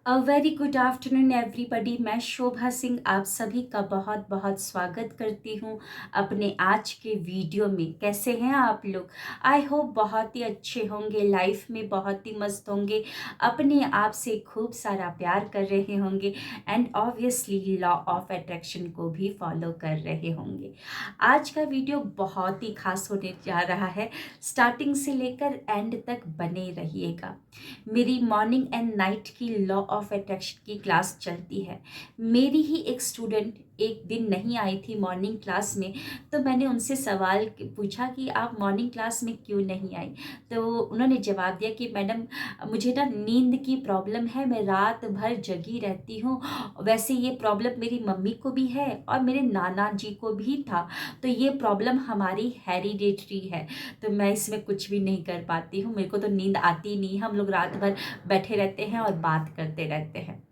A very good afternoon everybody. मैं शोभा सिंह आप सभी का बहुत बहुत स्वागत करती हूँ अपने आज के वीडियो में। कैसे हैं आप लोग? आई होप बहुत ही अच्छे होंगे, लाइफ में बहुत ही मस्त होंगे, अपने आप से खूब सारा प्यार कर रहे होंगे and obviously law of attraction को भी फॉलो कर रहे होंगे। आज का वीडियो बहुत ही खास होने जा रहा है, स्टार्टिंग से लेकर एंड तक बने रहिएगा। मेरी मॉर्निंग एंड नाइट की लॉ ऑफ अट्रैक्शन की क्लास चलती है। मेरी ही एक स्टूडेंट एक दिन नहीं आई थी मॉर्निंग क्लास में, तो मैंने उनसे सवाल पूछा कि आप मॉर्निंग क्लास में क्यों नहीं आई। तो उन्होंने जवाब दिया कि मैडम मुझे ना नींद की प्रॉब्लम है, मैं रात भर जगी रहती हूँ। वैसे ये प्रॉब्लम मेरी मम्मी को भी है और मेरे नाना जी को भी था, तो ये प्रॉब्लम हमारी हेरिडेटरी है, तो मैं इसमें कुछ भी नहीं कर पाती हूँ। मेरे को तो नींद आती नहीं, हम लोग रात भर बैठे रहते हैं और बात करते रहते हैं।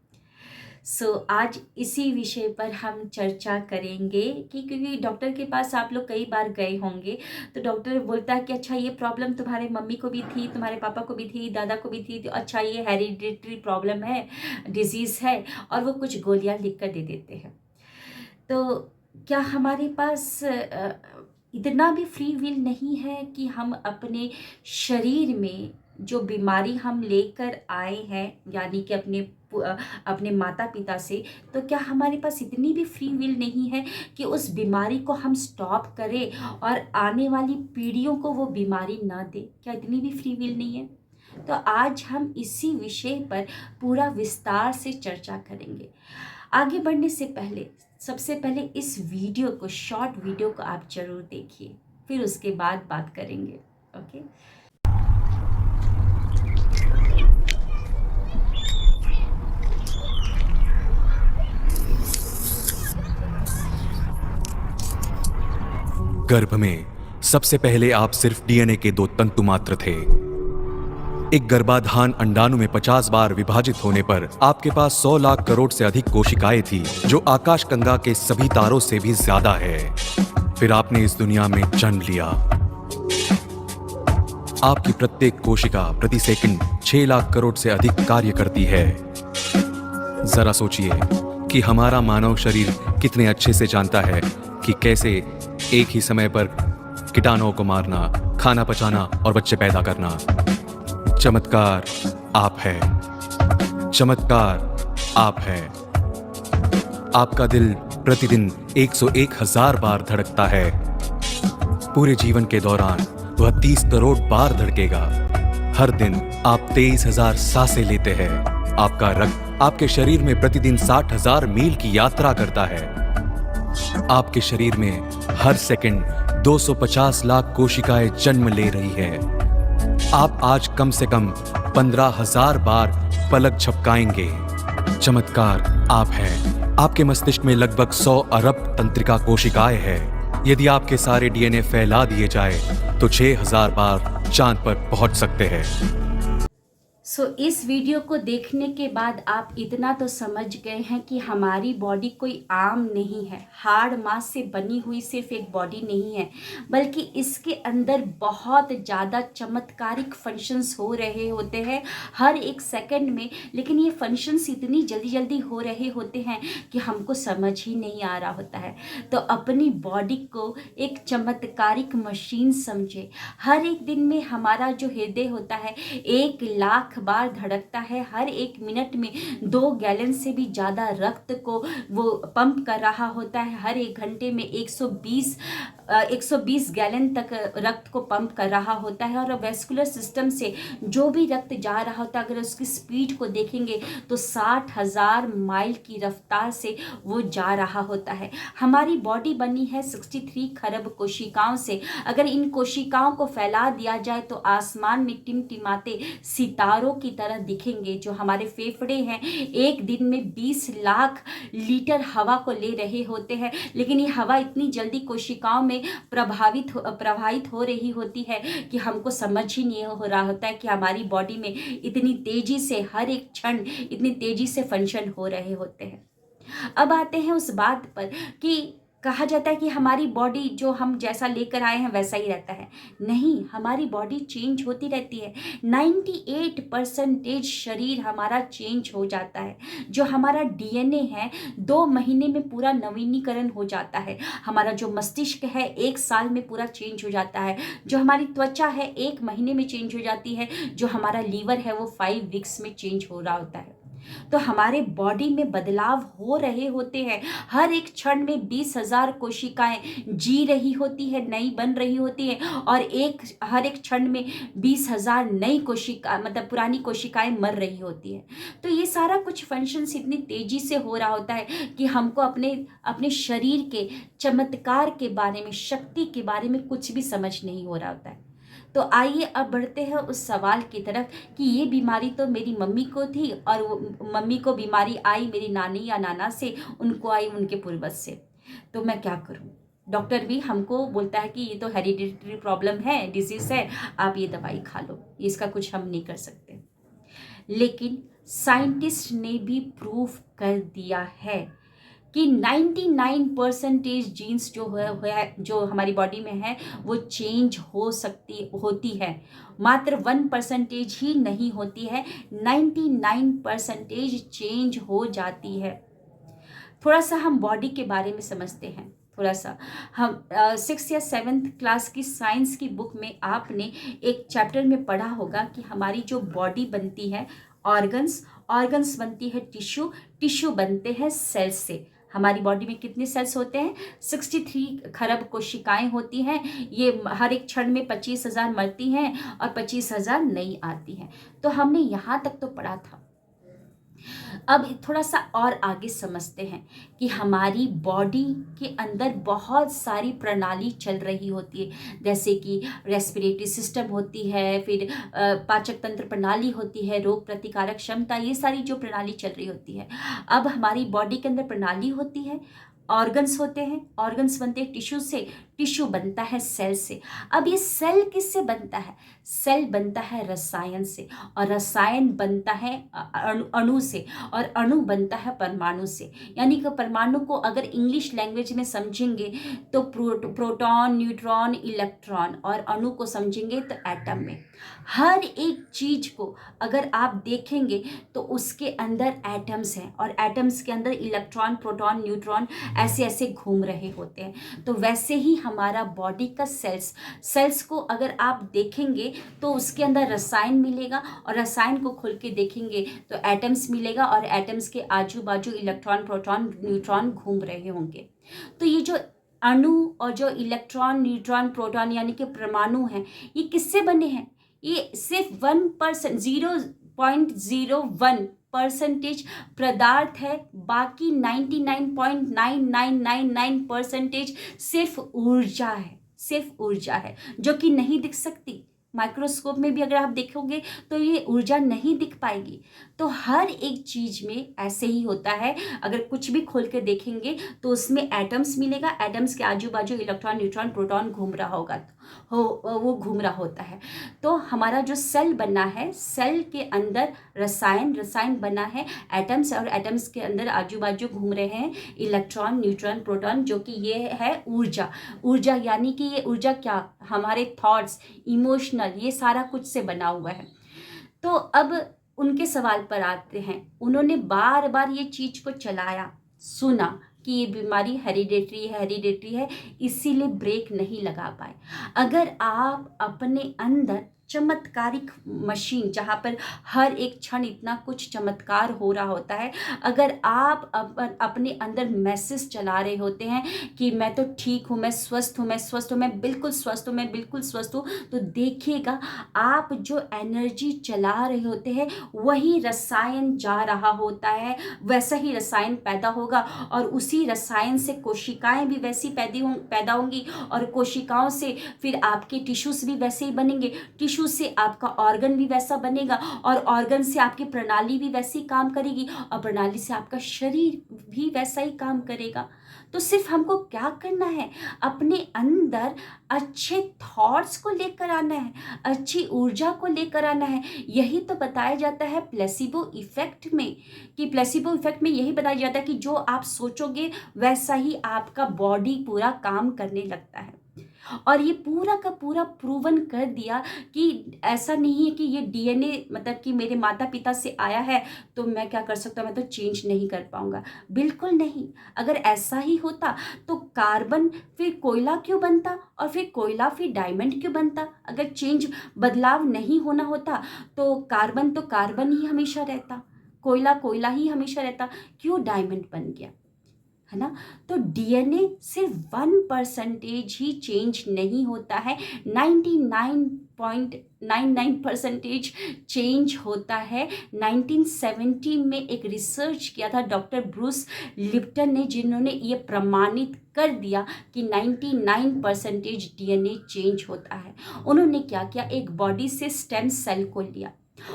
आज इसी विषय पर हम चर्चा करेंगे कि क्योंकि डॉक्टर के पास आप लोग कई बार गए होंगे, तो डॉक्टर बोलता है कि अच्छा ये प्रॉब्लम तुम्हारे मम्मी को भी थी, तुम्हारे पापा को भी थी, दादा को भी थी, तो अच्छा ये हेरिडिटरी प्रॉब्लम है, डिजीज़ है, और वो कुछ गोलियां लिख कर दे देते हैं। तो क्या हमारे पास इतना भी फ्री विल नहीं है कि हम अपने शरीर में जो बीमारी हम लेकर आए हैं, यानी कि अपने माता पिता से, तो क्या हमारे पास इतनी भी फ्री विल नहीं है कि उस बीमारी को हम स्टॉप करें और आने वाली पीढ़ियों को वो बीमारी ना दे? क्या इतनी भी फ्री विल नहीं है? तो आज हम इसी विषय पर पूरा विस्तार से चर्चा करेंगे। आगे बढ़ने से पहले सबसे पहले इस वीडियो को, शॉर्ट वीडियो को आप जरूर देखिए, फिर उसके बाद बात करेंगे। ओके। गर्भ में सबसे पहले आप सिर्फ डीएनए के 2 तंतु मात्र थे। एक गर्भाधान अंडाणु में 50 बार विभाजित होने पर आपके पास 100 लाख करोड़ से अधिक कोशिकाएं थी, जो आकाशगंगा के सभी तारों से भी ज्यादा है। फिर आपने इस दुनिया में जन्म लिया। आपकी प्रत्येक कोशिका प्रति सेकंड 6 लाख करोड़ से अधिक कार्य करती है। जरा सोचिए कि हमारा मानव शरीर कितने अच्छे से जानता है कि कैसे एक ही समय पर कीटाणुओं को मारना, खाना पचाना और बच्चे पैदा करना। चमत्कार आप है, चमत्कार आप है। आपका दिल प्रतिदिन 101,000 बार धड़कता है। पूरे जीवन के दौरान वह 30 करोड़ बार धड़केगा। हर दिन आप 23,000 सांसें लेते हैं। आपका रक्त आपके शरीर में प्रतिदिन 60,000 मील की यात्रा करता है। आपके शरीर में हर सेकंड 250 लाख कोशिकाएं जन्म ले रही है। आप आज कम से कम 15,000 बार पलक झपकाएंगे। चमत्कार आप हैं। आपके मस्तिष्क में लगभग 100 अरब तंत्रिका कोशिकाएं हैं। यदि आपके सारे डीएनए फैला दिए जाए तो 6,000 बार चांद पर पहुंच सकते हैं। इस वीडियो को देखने के बाद आप इतना तो समझ गए हैं कि हमारी बॉडी कोई आम नहीं है, हार्ड मांस से बनी हुई सिर्फ एक बॉडी नहीं है, बल्कि इसके अंदर बहुत ज़्यादा चमत्कारिक फंक्शंस हो रहे होते हैं हर एक सेकंड में। लेकिन ये फंक्शंस इतनी जल्दी जल्दी हो रहे होते हैं कि हमको समझ ही नहीं आ रहा होता है। तो अपनी बॉडी को एक चमत्कारिक मशीन समझे। हर एक दिन में हमारा जो हृदय होता है 1 लाख बार धड़कता है। हर एक मिनट में 2 गैलन से भी ज़्यादा रक्त को वो पंप कर रहा होता है। हर एक घंटे में 120 गैलन तक रक्त को पंप कर रहा होता है। और वेस्कुलर सिस्टम से जो भी रक्त जा रहा होता है, अगर उसकी स्पीड को देखेंगे तो 60,000 माइल की रफ्तार से वो जा रहा होता है। हमारी बॉडी बनी है 63 खरब कोशिकाओं से। अगर इन कोशिकाओं को फैला दिया जाए तो आसमान में टिमटिमाते सितारों की तरह दिखेंगे। जो हमारे फेफड़े हैं एक दिन में 20 लाख लीटर हवा को ले रहे होते हैं, लेकिन ये हवा इतनी जल्दी कोशिकाओं में प्रवाहित हो रही होती है कि हमको समझ ही नहीं हो रहा होता है कि हमारी बॉडी में इतनी तेजी से हर एक क्षण इतनी तेजी से फंक्शन हो रहे होते हैं। अब आते हैं उस बात पर कि कहा जाता है कि हमारी बॉडी जो हम जैसा लेकर आए हैं वैसा ही रहता है। नहीं, हमारी बॉडी चेंज होती रहती है। 98% शरीर हमारा चेंज हो जाता है। जो हमारा डीएनए है 2 महीने में पूरा नवीनीकरण हो जाता है। हमारा जो मस्तिष्क है 1 साल में पूरा चेंज हो जाता है। जो हमारी त्वचा है 1 महीने में चेंज हो जाती है। जो हमारा लीवर है वो 5 वीक्स में चेंज हो रहा होता है। तो हमारे बॉडी में बदलाव हो रहे होते हैं। हर एक क्षण में 20,000 कोशिकाएं जी रही होती है, नई बन रही होती है, और हर एक क्षण में 20,000 नई कोशिका मतलब पुरानी कोशिकाएं मर रही होती है। तो ये सारा कुछ फंक्शंस इतनी तेजी से हो रहा होता है कि हमको अपने अपने शरीर के चमत्कार के बारे में, शक्ति के बारे में कुछ भी समझ नहीं हो रहा होता है। तो आइए अब बढ़ते हैं उस सवाल की तरफ कि ये बीमारी तो मेरी मम्मी को थी, और वो मम्मी को बीमारी आई मेरी नानी या नाना से, उनको आई उनके पूर्वज से, तो मैं क्या करूं? डॉक्टर भी हमको बोलता है कि ये तो हेरिडिटरी प्रॉब्लम है, डिजीज है, आप ये दवाई खा लो, इसका कुछ हम नहीं कर सकते। लेकिन साइंटिस्ट ने भी प्रूफ कर दिया है कि 99% जीन्स जो हमारी बॉडी में है वो चेंज होती है। मात्र 1% ही नहीं होती है, 99% चेंज हो जाती है। थोड़ा सा हम बॉडी के बारे में समझते हैं। थोड़ा सा हम 6th या 7th क्लास की साइंस की बुक में आपने एक चैप्टर में पढ़ा होगा कि हमारी जो बॉडी बनती है ऑर्गन्स बनती है टिश्यू बनते हैं सेल्स से। हमारी बॉडी में कितने सेल्स होते हैं? 63 खरब कोशिकाएं होती हैं। ये हर एक क्षण में 25,000 मरती हैं और 25,000 नई आती हैं। तो हमने यहाँ तक तो पढ़ा था। अब थोड़ा सा और आगे समझते हैं कि हमारी बॉडी के अंदर बहुत सारी प्रणाली चल रही होती है, जैसे कि रेस्पिरेटरी सिस्टम होती है, फिर पाचक तंत्र प्रणाली होती है, रोग प्रतिकारक क्षमता, ये सारी जो प्रणाली चल रही होती है। अब हमारी बॉडी के अंदर प्रणाली होती है, ऑर्गन्स होते हैं, ऑर्गन्स बनते हैं टिश्यू से, टिश्यू बनता है सेल से। अब ये सेल किससे बनता है? सेल बनता है रसायन से, और रसायन बनता है अणु से, और अणु बनता है परमाणु से। यानी कि परमाणु को अगर इंग्लिश लैंग्वेज में समझेंगे तो प्रोटॉन, न्यूट्रॉन, इलेक्ट्रॉन, और अणु को समझेंगे तो एटम में। हर एक चीज को अगर आप देखेंगे तो उसके अंदर एटम्स हैं, और एटम्स के अंदर इलेक्ट्रॉन, प्रोटॉन, न्यूट्रॉन ऐसे ऐसे घूम रहे होते हैं। तो वैसे ही हमारा बॉडी का सेल्स को अगर आप देखेंगे तो उसके अंदर रसायन मिलेगा, और रसायन को खोल के देखेंगे तो एटम्स मिलेगा, और एटम्स के आजू बाजू इलेक्ट्रॉन, प्रोटॉन, न्यूट्रॉन घूम रहे होंगे। तो ये जो अणु और जो इलेक्ट्रॉन, न्यूट्रॉन, प्रोटॉन यानी कि परमाणु हैं, ये किससे बने हैं? ये सिर्फ 1%, 0.01% पदार्थ है। बाकी 99.9999% सिर्फ ऊर्जा है जो कि नहीं दिख सकती। माइक्रोस्कोप में भी अगर आप देखोगे तो ये ऊर्जा नहीं दिख पाएगी। तो हर एक चीज में ऐसे ही होता है। अगर कुछ भी खोल के देखेंगे तो उसमें एटम्स मिलेगा, एटम्स के आजू बाजू इलेक्ट्रॉन, न्यूट्रॉन, प्रोटॉन घूम रहा होगा, वो घूम रहा होता है। तो हमारा जो सेल बना है, सेल के अंदर रसायन बना है, एटम्स, और एटम्स के अंदर आजू बाजू घूम रहे हैं इलेक्ट्रॉन, न्यूट्रॉन, प्रोटॉन, जो कि ये है ऊर्जा। यानी कि ये ऊर्जा क्या? हमारे थॉट्स, इमोशनल, ये सारा कुछ से बना हुआ है। तो अब उनके सवाल पर आते हैं। उन्होंने बार बार ये चीज को चलाया, सुना कि ये बीमारी हेरिडेटरी है, इसीलिए ब्रेक नहीं लगा पाए। अगर आप अपने अंदर चमत्कारिक मशीन, जहाँ पर हर एक क्षण इतना कुछ चमत्कार हो रहा होता है, अगर आप अपने अंदर मैसेज चला रहे होते हैं कि मैं तो ठीक हूँ, मैं स्वस्थ हूँ, मैं बिल्कुल स्वस्थ हूँ, तो देखिएगा आप जो एनर्जी चला रहे होते हैं वही रसायन जा रहा होता है, वैसा ही रसायन पैदा होगा, और उसी रसायन से कोशिकाएं भी वैसी पैदा होंगी, और कोशिकाओं से फिर आपके टिश्यूज भी वैसे ही बनेंगे, टिश्यू से आपका ऑर्गन भी वैसा बनेगा, और ऑर्गन से आपकी प्रणाली भी वैसी काम करेगी, और प्रणाली से आपका शरीर भी वैसा ही काम करेगा। तो सिर्फ हमको क्या करना है, अपने अंदर अच्छे थॉट्स को लेकर आना है, अच्छी ऊर्जा को लेकर आना है। यही तो बताया जाता है प्लेसिबो इफेक्ट में, कि प्लेसिबो इफेक्ट में यही बताया जाता है कि जो आप सोचोगे वैसा ही आपका बॉडी पूरा काम करने लगता है। और ये पूरा का पूरा प्रूवन कर दिया कि ऐसा नहीं है कि ये डीएनए मतलब कि मेरे माता पिता से आया है तो मैं क्या कर सकता हूँ, मैं तो चेंज नहीं कर पाऊंगा। बिल्कुल नहीं। अगर ऐसा ही होता तो कार्बन फिर कोयला क्यों बनता, और फिर कोयला फिर डायमंड क्यों बनता। अगर चेंज बदलाव नहीं होना होता तो कार्बन ही हमेशा रहता, कोयला कोयला ही हमेशा रहता, क्यों डायमंड बन गया, है ना। तो डीएनए सिर्फ 1% ही चेंज नहीं होता है, 99.99% चेंज होता है। 1970 में एक रिसर्च किया था डॉक्टर ब्रूस लिप्टन ने, जिन्होंने ये प्रमाणित कर दिया कि 99% डीएनए चेंज होता है। उन्होंने क्या किया, एक बॉडी से स्टेम सेल को लिया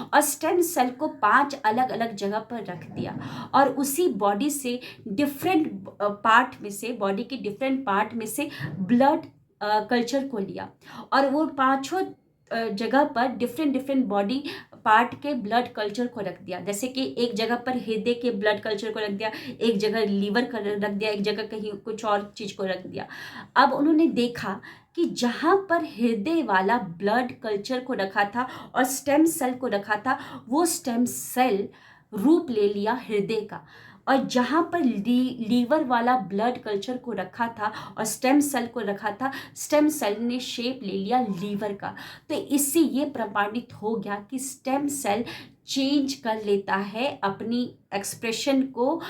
और स्टेम सेल को 5 अलग अलग जगह पर रख दिया, और उसी बॉडी से डिफरेंट पार्ट में से, बॉडी के डिफरेंट पार्ट में से ब्लड कल्चर को लिया, और वो 5 जगह पर डिफरेंट बॉडी पार्ट के ब्लड कल्चर को रख दिया। जैसे कि एक जगह पर हृदय के ब्लड कल्चर को रख दिया, एक जगह लीवर का रख दिया, एक जगह कहीं कुछ और चीज़ को रख दिया। अब उन्होंने देखा कि जहाँ पर हृदय वाला ब्लड कल्चर को रखा था और स्टेम सेल को रखा था, वो स्टेम सेल रूप ले लिया हृदय का, और जहाँ पर लीवर वाला ब्लड कल्चर को रखा था और स्टेम सेल को रखा था, स्टेम सेल ने शेप ले लिया लीवर का। तो इससे ये प्रमाणित हो गया कि स्टेम सेल चेंज कर लेता है अपनी एक्सप्रेशन को,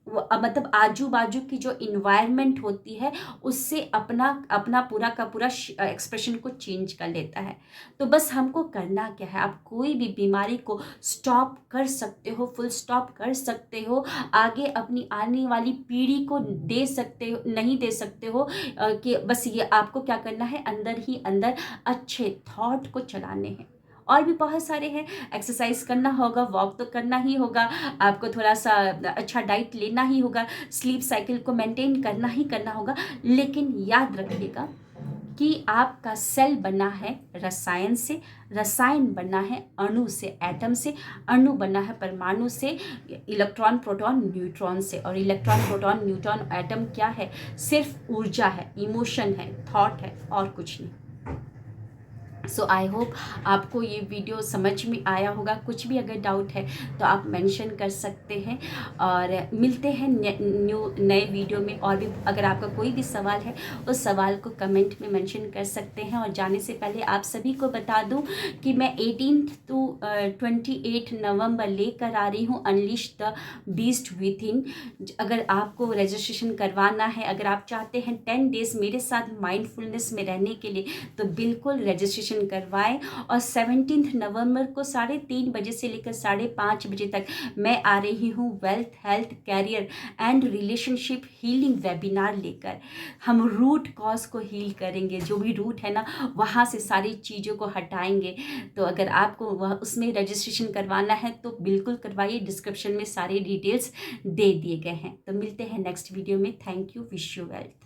मतलब आजू बाजू की जो इन्वायरमेंट होती है उससे अपना पूरा का पूरा एक्सप्रेशन को चेंज कर लेता है। तो बस हमको करना क्या है, आप कोई भी बीमारी को स्टॉप कर सकते हो, फुल स्टॉप कर सकते हो, आगे अपनी आने वाली पीढ़ी को नहीं दे सकते हो, कि बस ये आपको क्या करना है, अंदर ही अंदर अच्छे थॉट को चलाने हैं। और भी बहुत सारे हैं, एक्सरसाइज करना होगा, वॉक तो करना ही होगा, आपको थोड़ा सा अच्छा डाइट लेना ही होगा, स्लीप साइकिल को मेंटेन करना होगा। लेकिन याद रखिएगा कि आपका सेल बना है रसायन से, रसायन बना है अणु से, एटम से, अणु बना है परमाणु से, इलेक्ट्रॉन प्रोटॉन न्यूट्रॉन से। और इलेक्ट्रॉन प्रोटॉन न्यूट्रॉन एटम क्या है, सिर्फ ऊर्जा है, इमोशन है, थॉट है, और कुछ नहीं। सो आई होप आपको ये वीडियो समझ में आया होगा। कुछ भी अगर डाउट है तो आप मेंशन कर सकते हैं, और मिलते हैं नए वीडियो में। और भी अगर आपका कोई भी सवाल है उस सवाल को कमेंट में मेंशन कर सकते हैं। और जाने से पहले आप सभी को बता दूं कि मैं 18 to 28 नवंबर लेकर आ रही हूँ unleash the beast with in. अगर आपको रजिस्ट्रेशन करवाना है, अगर आप चाहते हैं 10 डेज मेरे साथ माइंडफुलनेस में रहने के लिए, तो बिल्कुल रजिस्ट्रेशन करवाएं। और 17 नवंबर को 3:30 बजे से लेकर 5:30 बजे तक मैं आ रही हूँ wealth, health, career and relationship healing webinar लेकर। हम रूट कॉज को हील करेंगे, जो भी रूट है ना वहाँ से सारी चीज़ों को हटाएंगे। तो अगर आपको उसमें रजिस्ट्रेशन करवाना है तो बिल्कुल करवाइए, डिस्क्रिप्शन में सारे डिटेल्स दे दिए गए हैं। तो मिलते हैं नेक्स्ट वीडियो में। Thank you, wish you wealth.